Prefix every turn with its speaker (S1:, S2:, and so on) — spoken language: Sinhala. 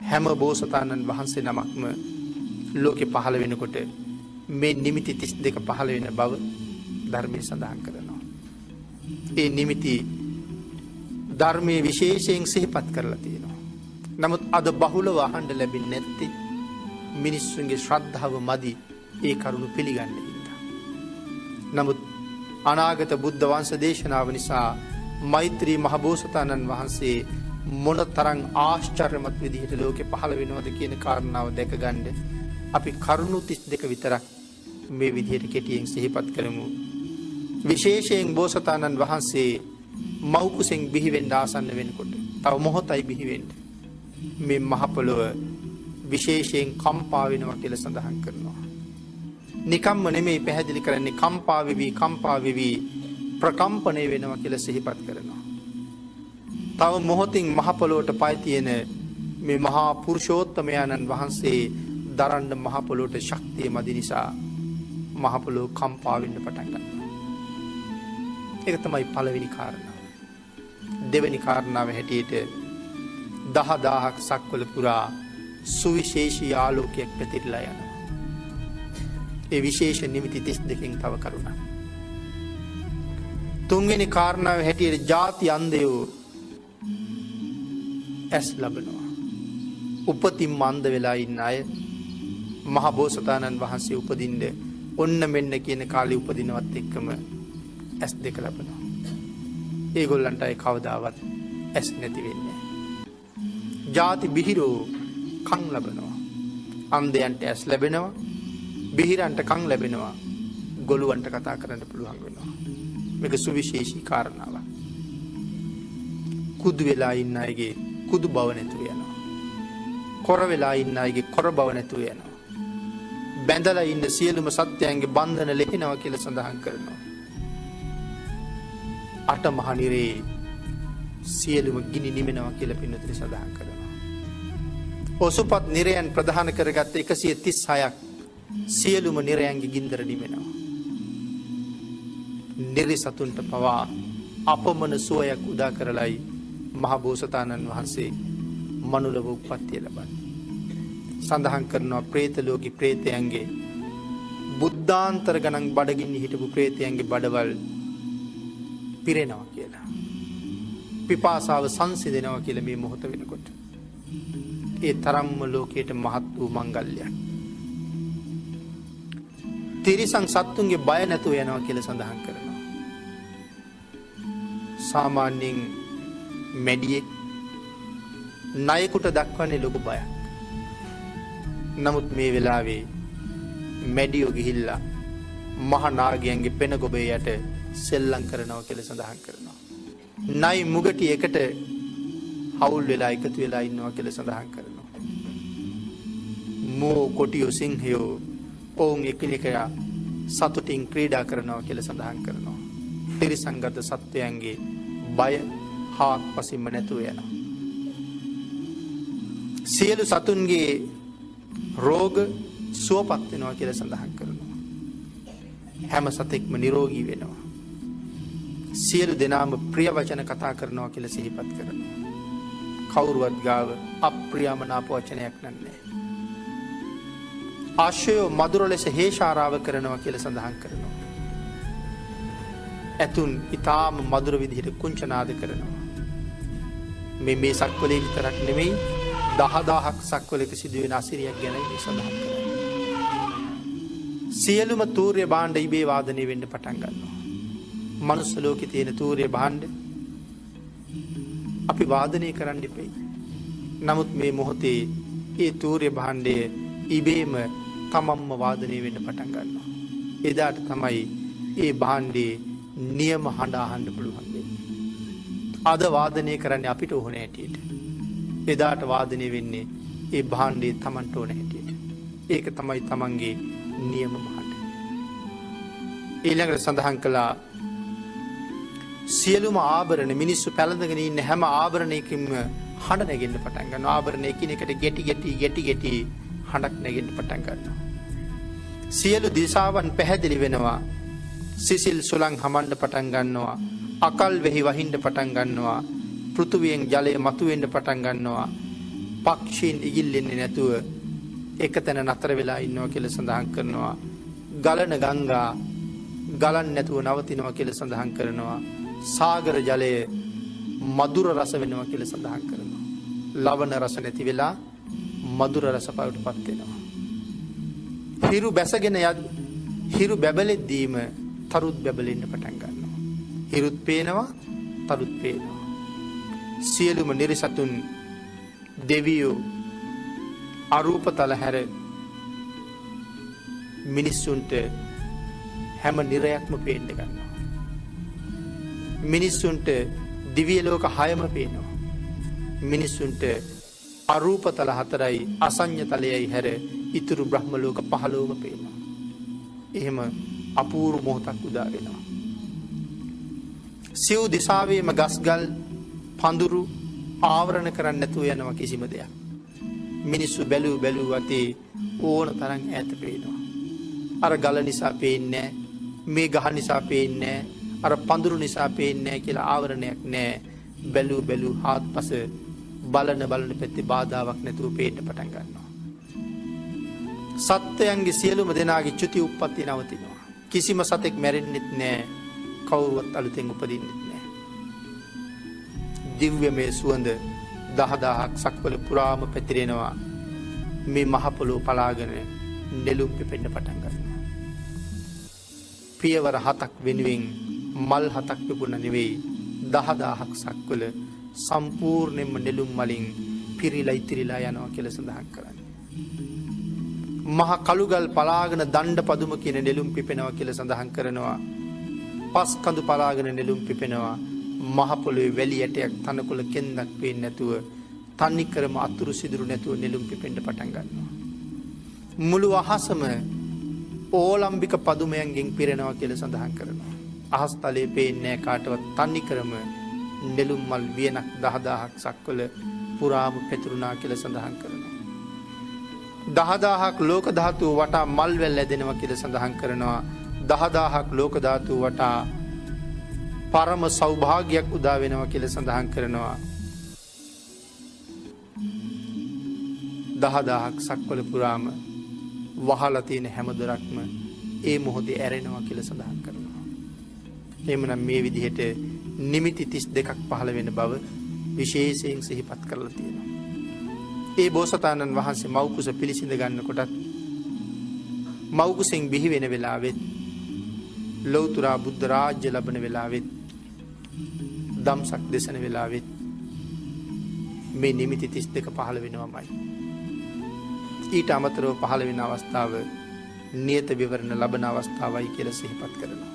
S1: හැම බෝසතාණන් වහන්සේ නමක්ම ලෝකෙ පහළ වෙනකොට මේ නිමිති 32 පහළ වෙන බව ධර්මයේ සඳහන් කරනවා. ඒ නිමිති ධර්මයේ විශේෂයෙන් සිහිපත් කරලා තියෙනවා. නමුත් අද බහුලව අහන්න ලැබෙන්නේ නැත්තේ මිනිස්සුන්ගේ ශ්‍රද්ධාව මදි ඒ කරුණු පිළිගන්න හින්දා. නමුත් අනාගත බුද්ධ වංශ දේශනාව නිසා මෛත්‍රී මහබෝසතාණන් වහන්සේ මොනතරම් ආශ්චර්යමත් විදිහට ලෝකෙ පහළ වෙනවද කියන කාරණාව දැක ගන්න අපි කරුණු 32 විතරක් මේ විදිහට කෙටියෙන් සිහිපත් කරමු. විශේෂයෙන් බෝසතාණන් වහන්සේ මව් කුසෙන් බිහි වෙන්න ආසන්න වෙනකොට තව මොහොතයි බිහි වෙන්නේ. මේ මහ පොළොව විශේෂයෙන් කම්පා වෙනවා කියලා සඳහන් කරනවා. නිකම්ම නෙමෙයි පැහැදිලි කරන්නේ කම්පා වෙවි ප්‍රකම්පණය වෙනවා කියලා සිහිපත් කරනවා. තව මොහොතින් මහ පොළොවට පය තියෙන මේ මහා පුරුෂෝත්තමයන්න් වහන්සේ දරන්න මහ පොළොවට ශක්තිය මදි නිසා මහ පොළොව කම්පා වෙන්න පටන් ගන්නවා. ඒක තමයි පළවෙනි කාරණාව. දෙවෙනි කාරණාව හැටියට 10000ක් සක්වල පුරා සුවිශේෂී ආලෝකයක් පැතිරලා යනවා. ඒ විශේෂ නිමිති 32කින් තව කරුණක්. තුන්වෙනි කාරණාව හැටියට ಜಾති අන්ධයෝ ඇස් ලබනවා. උපතින් අන්ධ වෙලා ඉන්න අය මහ බෝසතාණන් වහන්සේ උපදින්න ඔන්න මෙන්න කියන කාලේ උපදිනවත් එක්කම ඇස් දෙක ලබනවා. ඒගොල්ලන්ට අය කවදාවත් ඇස් නැති වෙන්නේ නැහැ. ಜಾති බිහිරෝ කන් ලබනවා. අන්ධයන්ට ඇස් ලැබෙනවා. බිහිරන්ට කන් ලැබෙනවා. ගොළුවන්ට කතා කරන්න පුළුවන් වෙනවා. මේක සුවිශේෂී කාරණාවක්. කුදු වෙලා ඉන්න අයගේ කුදු බව නැතුව යනවා. කොර වෙලා ඉන්න අයගේ කොර බව නැතුව යනවා. බැඳලා ඉන්න සියලුම සත්‍යයන්ගේ බන්ධන ලෙහෙනවා කියලා සඳහන් කරනවා. අට මහ නිරේ සියලුම ගිනි නිවෙනවා කියලා පින්නතුනි සඳහන් කරනවා. ඔසුපත් නිරයන් ප්‍රධාන කරගත්ත 136ක් සියලුම නිරයන්ගේ ගින්දර නිවෙනවා. නිරි සතුන්ට පවා අපමණ සුවයක් උදා කරලයි මහ බෝසතාණන් වහන්සේ මනුලව උප්පත්තිය ලබන්නේ. සඳහන් කරනවා പ്രേත ලෝකේ പ്രേතයන්ගේ බුද්ධාන්තර ගණන් බඩගින්න හිටපු പ്രേතයන්ගේ බඩවල් පිරෙනවා කියලා. පිපාසාව සංසිඳෙනවා කියලා මේ මොහොත වෙනකොට. ඒ තරම්ම ලෝකයට මහත් වූ මංගල්‍යයක්. තිරිසන් සත්තුන්ගේ බය නැතුව යනවා කියලා සඳහන් කරනවා. සාමාන්‍යයෙන් මැඩියෙක් ණයෙකුට දක්වන්නේ ලොකු බයක්. නමුත් මේ වෙලාවේ මැඩියෝ ගිහිල්ලා මහ නාගයන්ගේ පෙන ගොබේ යට සෙල්ලම් කරනවා කියලා සඳහන් කරනවා. ණයි මුගටි එකට හවුල් වෙලා එකතු වෙලා ඉන්නවා කියලා සඳහන් කරනවා. මෝ කොටියෝ සිංහයෝ ඔවුන් එකිනෙකා සතුටින් ක්‍රීඩා කරනවා කියලා සඳහන් කරනවා. තිරිසංගත සත්වයන්ගේ බය හාක් පසින්ම නැතුව යනවා. සියලු සතුන්ගේ රෝග සුවපත් වෙනවා කියලා සඳහන් කරනවා. හැම සතෙක්ම නිරෝගී වෙනවා. සියලු දෙනාම ප්‍රිය වචන කතා කරනවා කියලා සිහිපත් කරනවා. කවුරුවත් ගාව අප්‍රියමනාප වචනයක් නැහැ. ආශ්‍රයෝ මధుර ලෙස හේෂාරාව කරනවා කියලා සඳහන් කරනවා. ඇතුන් ඊටාම මధుර විදිහට කුංචනාද කරනවා. මේ සක්වලේ විතරක් නෙමෙයි 10000ක් සක්වලක සිදුවෙන අසිරියක් ගැන මේ සඳහන් කරනවා. සියලුම තූර්ය භාණ්ඩ ඉබේ වාදනය වෙන්න පටන් ගන්නවා. මනුස්ස ලෝකේ තියෙන තූර්ය භාණ්ඩ අපි වාදනය කරන්න ඉපෙයි. නමුත් මේ මොහොතේ ඒ තූර්ය භාණ්ඩය ඉබේම තමන්ම වාදනය වෙන්න පටන් ගන්නවා. එදාට තමයි ඒ භාණ්ඩේ නියම හඬ අහන්න පුළුවන් වෙන්නේ. අද වාදනය කරන්නේ අපිට ඕන හැටියට. එදාට වාදනය වෙන්නේ ඒ භාණ්ඩේ තමන්ට ඕන හැටියට. ඒක තමයි තමන්ගේ නියම හඬ. ඊළඟට සඳහන් කළා සියලුම ආභරණ මිනිස්සු පැළඳගෙන ඉන්න හැම ආභරණයකින්ම හඬ නැගෙන්න පටන් ගන්නවා. ආභරණ එකිනෙකට ගැටි හඬක් නැගෙන්න පටන් ගන්නවා. සියලු දිශාවන් පැහැදිලි වෙනවා. සිසිල් සුළං හමන්න පටන් ගන්නවා. අකල් වෙහි වහින්න පටන් ගන්නවා. පෘථුවියෙන් ජලය මතුවෙන්න පටන් ගන්නවා. පක්ෂීන් ඉගිල්ලෙන්නේ නැතුව එක තැන නතර වෙලා ඉන්නවා කියලා සඳහන් කරනවා. ගලන ගංගා ගලන්නේ නැතුව නවතිනවා කියලා සඳහන් කරනවා. සාගර ජලය මధుර රස වෙනවා කියලා සඳහන් කරනවා. ලවණ රස නැති වෙලා මధుර රස බවටපත් වෙනවා. හිරු බැසගෙන හිරු බැබලෙද්දීම තරුත් බැබලෙන්න පටන් ගන්නවා. හිරුත් පේනවා තරුත් පේනවා. සියලුම නිරිසතුන් දෙවියෝ අරූපතල හැර මිනිස්සුන්ට හැම නිරයක්ම පේන්න ගන්නවා. මිනිස්සුන්ට දිව්‍ය ලෝක 6ම පේනවා. මිනිස්සුන්ට අරූපතල 4යි අසඤ්ඤ තලයයි හැර ඉතුරු බ්‍රහ්ම ලෝක 15ම පේනවා. එහෙම අපූර්ව මොහොතක් උදා වෙනවා. සිව් දිසාවේම ගස්ගල් පඳුරු ආවරණ කරන්න නැතුව යනවා කිසිම දෙයක්. මිනිස්සු බැලූ අතේ ඕන තරම් ඈත පේනවා. අර ගල නිසා පේන්නේ මේ ගහ නිසා පේන්නේ අර පඳුරු නිසා පේන්නේ කියලා ආවරණයක් නැහැ. බැලූ හාත්පස බලන පැත්තේ බාධාවක් නැතුව පේන්න පටන් ගන්නවා. සත්වයන්ගේ සියලුම දෙනාගේ චුති උප්පත්ති නවතිනවා. කිසිම සතෙක් මැරෙන්නෙත් නැහැ. කවුරුවත් අලුතෙන් උපදින්නෙත් නැහැ. දිව්‍යමය සුවඳ 10000ක් සක්වල පුරාම පැතිරෙනවා. මේ මහ පොළොව පලාගෙන නෙළුම් පිපෙන්න පටන් ගන්නවා. පියවර 7ක් වෙනුවෙන් මල් 7ක් පිපුණ නෙවෙයි 10000ක් සක්වල සම්පූර්ණයෙන්ම නෙළුම් මලින් පිරීලා ඉතිරිලා යනවා කියලා සඳහන් කරන්නේ. මහ කළුගල් පලාගෙන දණ්ඩ පදුම කියන නෙළුම් පිපෙනවා කියලා සඳහන් කරනවා. පස් කඳු පලාගෙන නෙළුම් පිපෙනවා. මහ පොළොවේ වැලි ඇටයක් තනකොළ කෙන්දක් පේන්නේ නැතුව තනිකරම අතුරු සිදුරු නැතුව නෙළුම් පිපෙන්න පටන් ගන්නවා. මුළු අහසම ඕලම්බික පදුමයන්ගෙන් පිරෙනවා කියලා සඳහන් කරනවා. අහස් තලයේ පේන්නේ කාටවත් තනිකරම නෙළුම් මල් වියනක් 10000ක් සක්වල පුරාම පැතිරුණා කියලා සඳහන් කරනවා. 10000ක් ලෝක ධාතුව වටා මල් වැල් ඇදෙනවා කියලා සඳහන් කරනවා. 10000ක් ලෝක ධාතුව වටා පරම සෞභාග්‍යයක් උදා වෙනවා කියලා සඳහන් කරනවා. 10000ක් සක්වල පුරාම වහලා තියෙන හැම දොරක්ම ඒ මොහොතේ ඇරෙනවා කියලා සඳහන් කරනවා. එහෙමනම් මේ විදිහට නිමිති 32ක් පහළ වෙන බව විශේෂයෙන් සිහිපත් කරලා තියෙනවා. ඒ බෝසතාණන් වහන්සේ මව්කුස පිළිසිඳ ගන්නකොටත් මව්කුසෙන් බිහි වෙන වෙලාවෙත් ලෞතර බුද්ධ රාජ්‍ය ලැබෙන වෙලාවෙත් දම්සක් දේශන වෙලාවෙත් මේ නිමිති 32 පහළ වෙනවමයි. ඊට අමතරව පහළ වෙන අවස්ථාව නියත විවරණ ලබන අවස්ථාවයි කියලා සිහිපත් කරනවා.